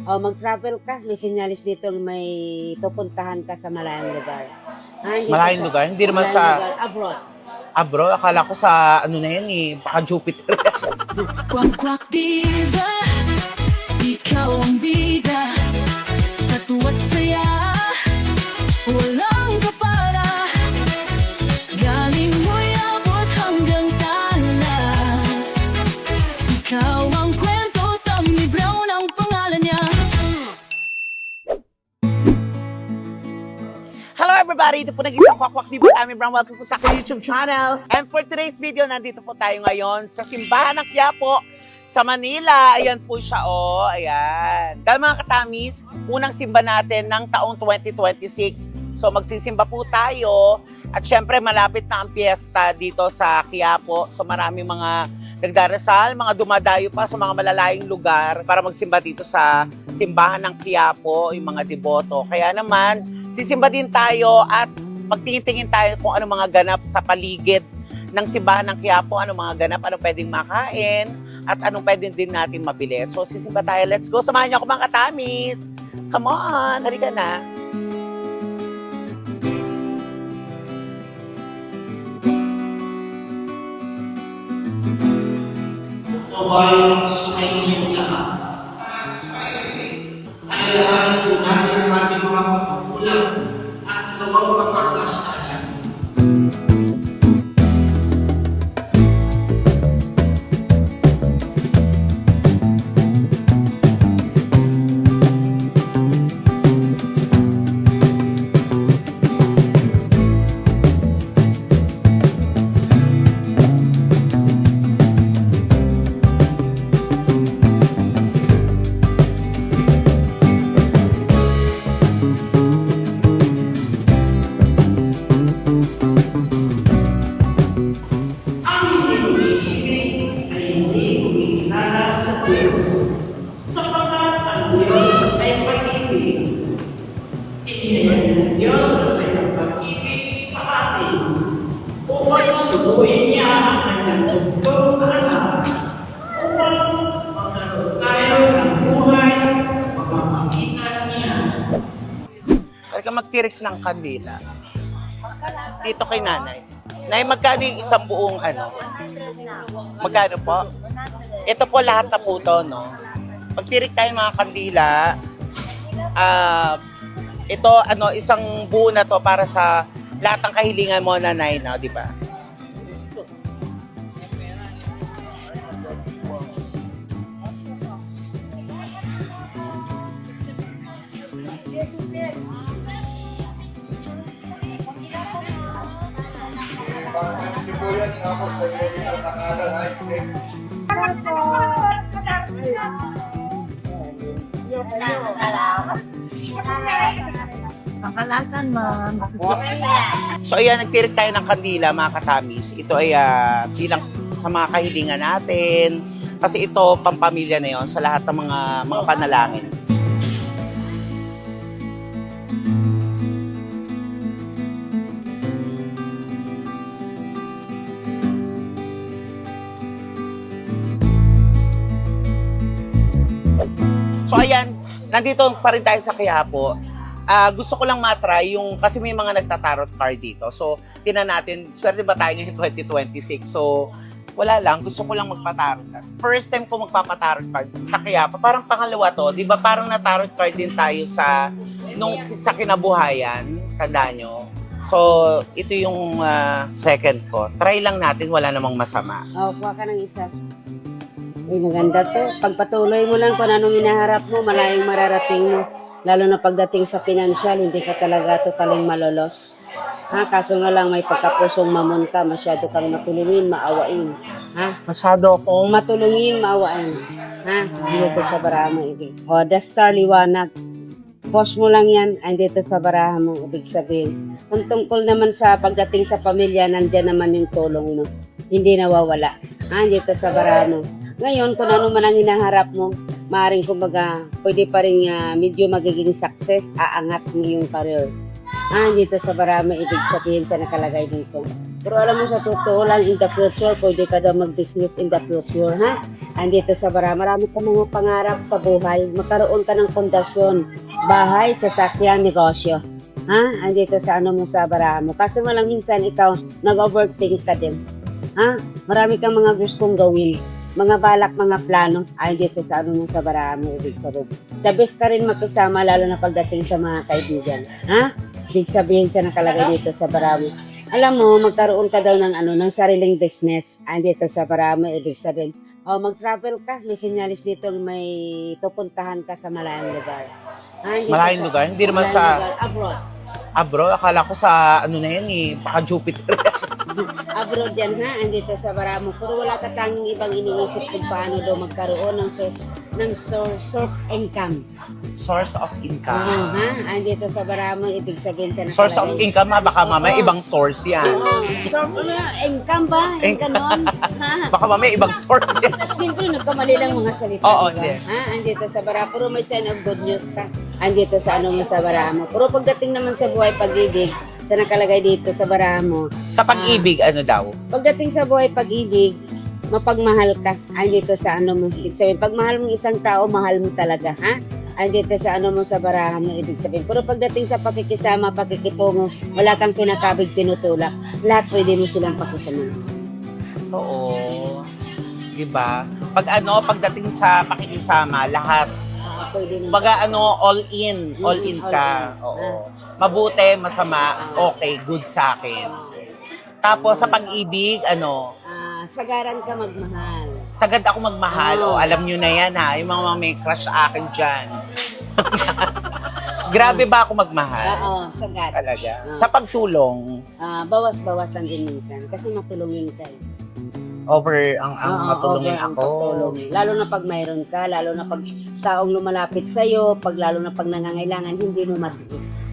O mag-travel ka, may sinyalis dito may pupuntahan ka sa malayang lugar. Dito Malayang lugar? Hindi naman malayang sa lugar, abroad. abroad. Akala ko sa ano na yan eh, baka Jupiter. Kwak-kwak diva, ikaw ang bida. Sa tuwa't saya, walang kapara. Galing mo'y abot hanggang tala. Ikaw ang kwento, Tommy Brown ang pangalan niya. Hello everybody! Ito po nag-isang kwakwak ni Tommy Brown. Welcome po sa aking YouTube channel. And for today's video, nandito po tayo ngayon sa Simbahan ng Quiapo sa Manila. Ayan po siya, oh. Ayan. Dahil mga katamis, unang simba natin ng taong 2026. So magsisimba po tayo. At syempre, malapit na ang piyesta dito sa Quiapo. So maraming mga nagdarasal, mga dumadayo pa sa mga malalayong lugar para magsimba dito sa Simbahan ng Quiapo, yung mga deboto. Kaya naman, sisimba din tayo at magtingin-tingin tayo kung ano mga ganap sa paligid ng Simbahan ng Quiapo, ano mga ganap, ano pwedeng makain, at anong pwedeng din natin mabili. So sisimba tayo, let's go. Samahan niyo ako mga katamis. Come on, halika na. Tuhoy sumayin lahat. Alalahanin po natin ang ating mga pagkukulang at nagawang kapagkasalan. Halika magtirik ng kandila. Dito kay nanay. Nay, magkano yung isang buong ano? Magkano po? Ito po lahat na po to, no? Magtirik tayo mga kandila. Ito, ano, isang buo na to para sa lahat ng kahilingan mo, nanay, no? Di ba? Pakalasan mo. So ayan, nagtirik tayo ng kandila mga katamis. Ito ay bilang sa mga kahilingan natin. Kasi ito, pampamilya na yon sa lahat ng mga panalangin. So ayan, nandito pa rin tayo sa Quiapo. Gusto ko lang matry yung, kasi may mga nagtatarot card dito. So, tinan natin, swerte ba tayo ngayon 2026? So, wala lang, gusto ko lang magpatarot card. First time ko magpapatarot card sa Quiapo. Parang pangalawa to, di ba parang natarot card din tayo sa kinabuhayan, tandaan nyo. So, ito yung second ko. Try lang natin, wala namang masama. Kuha ka ng isa. Uy, maganda to. Pagpatuloy mo lang kung anong inaharap mo, malayong mararating mo. Lalo na pagdating sa financial, hindi ka talaga totaling malolos. Kaso nga lang may pagkapusong mamon ka, masyado kang matulungin, maawain. Masyado Kung matulungin, maawain. Dito sa baraha mo, ibig. The star liwanag. Post mo lang yan, andito sa baraha mo, ibig sabihin. Kung tungkol naman sa pagdating sa pamilya, nandyan naman yung tulong mo. Hindi nawawala. Dito sa baraha mo. Ngayon, kung ano man ang hinaharap mo, maaaring kumbaga, pwede pa rin medyo magiging success, aangat mo yung career. Dito sa Barama, ibig sabihin sa nakalagay dito. Pero alam mo sa totoo lang, in the future, pwede ka daw mag-business in the future, ha? Andito sa Bara, marami ka mga pangarap sa buhay. Magkaroon ka ng pundasyon, bahay, sasakyan, negosyo. Ha? Andito sa ano mo sa Bara mo. Kasi malang minsan ikaw, nag-overthink ka din. Ha? Marami kang mga gustong gawin. Mga balak, mga plano. Andito sa ano mo sa Bara mo, ibig sabihin. The best ka rin makisama, lalo na pagdating sa mga kaibigan. Ha? Ibig sabihin sa nakalagay dito sa Bara mo. Alam mo, magkaroon ka daw ng ng sariling business. Andito sa Bara mo, ibig sabihin. O, mag-travel ka, may sinyalis dito, may pupuntahan ka sa malayang lugar. Andito Malayang lugar? Hindi naman malayang sa- lugar. Abroad. Bro, akala ko sa ano na yan eh, baka Jupiter. Abroad yan ha, andito sa Bara mo. Pero wala ka tanging ibang iniisip kung paano daw magkaroon ng source of income. Source of income. Ha? Andito sa Bara mo, ibig sabihin sa Source of income, baka mamaya ibang source yan. Source of income ba? Yung ganon. Ha? Baka mamaya ibang source yan. Siyempre, nagkamali lang mga salita. Oo, diba? hindi. Ha? Andito sa Bara. Pero may sign of good news ka. Andito sa ano mo sa Bara mo. Pero pagdating naman sa buhay pag-ibig, sa nakalagay dito sa Bara mo, Sa pag-ibig, ano daw? pagdating sa buhay pag-ibig, mapagmahal ka. Andito sa ano mo. Ibig sabihin, pag mahal mo isang tao, mahal mo talaga. Ha? Andito sa ano mo sa Bara mo, ibig sabihin. Pero pagdating sa pakikisama, pakikitungo, wala kang kinakabig, tinutulak. Lahat pwede mo silang pakisama. Oo. Diba? Pagdating sa pakikisama, lahat. Pwede mo. All in All ka. in. Oo. Mabuti, masama, okay, good sa akin. Tapos sa pag-ibig, Sagaran ka magmahal. sagad ako magmahal. Oo. O, alam nyo na yan ha, yung mga may crush sa akin dyan. Grabe ba ako magmahal? Oo, sagat. Talaga. Oo. Sa pagtulong, Bawas-bawasan din minsan. Kasi matulungin ka eh. over ang Oo, matulungin over ang ako. pagtulungin. Lalo na pag mayroon ka, lalo na pag taong lumalapit sa'yo, lalo na pag nangangailangan, hindi mo matiis.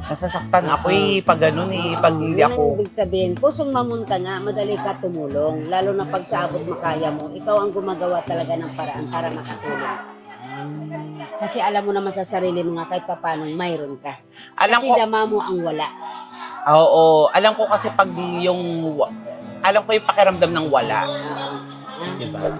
Nasasaktan ako pag ganun pag hindi Yun ang ako. ibig sabihin, pusong mamunta nga, madali ka tumulong. Lalo na pag sa abot makaya mo, ikaw ang gumagawa talaga ng paraan para makatulong. Kasi alam mo naman sa sarili mo nga kahit paano mayroon ka. Alam Kasi ko, dama mo ang wala. oo, alam ko kasi pag alam ko yung pakiramdam ng wala. Diba?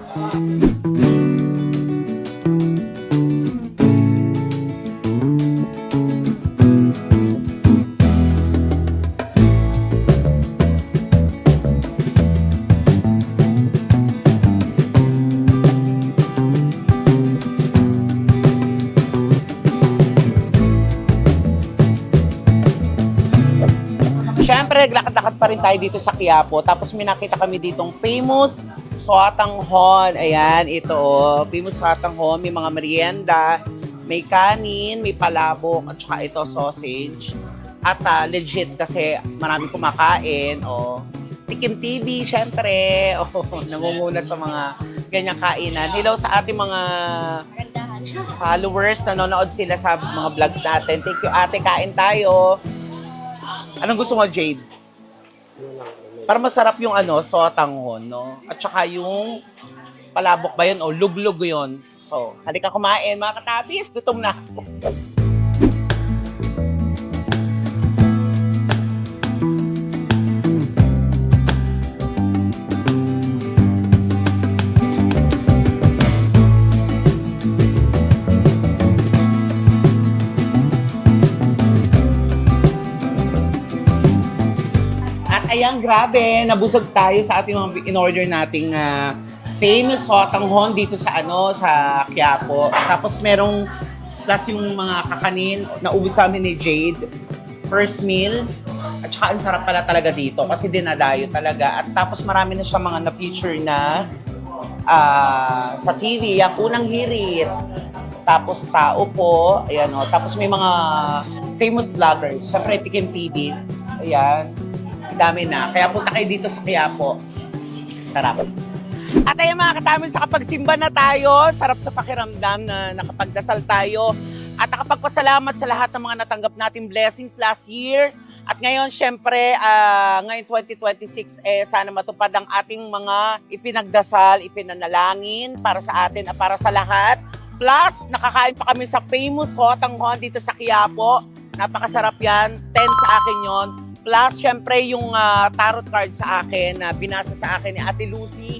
Siyempre, naglakad-lakad pa rin tayo dito sa Quiapo. Tapos may nakita kami ditong famous Sotanghon. Ayan, ito. Famous Sotanghon. May mga merienda, may kanin, may palabok, at saka ito, sausage. At legit kasi marami kumakain. Tikim TV, syempre. Nangunguna sa mga ganyang kainan. Hello sa ating mga followers. Nanonood sila sa mga vlogs natin. Thank you, ate. Kain tayo. Anong gusto mo, Jade? Para masarap yung sotanghon, no? At saka yung palabok ba yun o luglug yun. So, halika kumain, mga katapis. Gutom na ako. Ayan, grabe. Nabusog tayo sa ating mga in-order nating famous sotanghon dito sa sa Quiapo. Tapos merong plus yung mga kakanin na ubus sa amin ni Jade. First meal. At saka ang sarap pala talaga dito kasi dinadayo talaga. At tapos marami na siya mga na-feature na sa TV. Yung unang hirit. Tapos tao po. Ayan, tapos may mga famous vloggers. Siyempre, Tikim TV. Ayan. Dami na. Kaya punta kayo dito sa Quiapo. Sarap. At ayun mga katamin, sa kapagsimba na tayo, sarap sa pakiramdam na nakapagdasal tayo at nakapagpasalamat sa lahat ng mga natanggap nating blessings last year. At ngayon, syempre, ngayon 2026, sana matupad ang ating mga ipinagdasal, ipinanalangin para sa atin at para sa lahat. Plus, nakakain pa kami sa famous Sotanghon dito sa Quiapo. Napakasarap yan. 10 sa akin yon. Plus, syempre, yung tarot card sa akin na binasa sa akin ni Ate Lucy.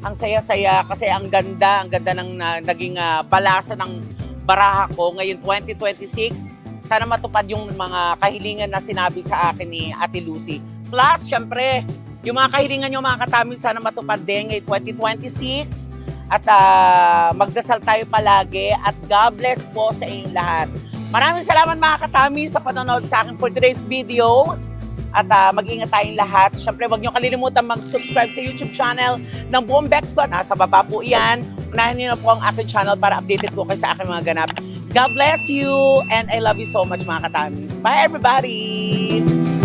Ang saya-saya kasi ang ganda ng naging balasa ng baraha ko ngayong 2026. Sana matupad yung mga kahilingan na sinabi sa akin ni Ate Lucy. Plus, syempre, yung mga kahilingan nyo mga katami, sana matupad din ngayong 2026. At magdasal tayo palagi at God bless po sa inyong lahat. Maraming salamat mga katami sa panonood sa akin for today's video. At mag-ingat tayong lahat. Siyempre, huwag niyo kalilimutan mag-subscribe sa YouTube channel ng Buong Bex Squad. Nasa baba po yan. Unahin niyo na po ang aking channel para updated po kayo sa aking mga ganap. God bless you and I love you so much mga katamis. Bye everybody!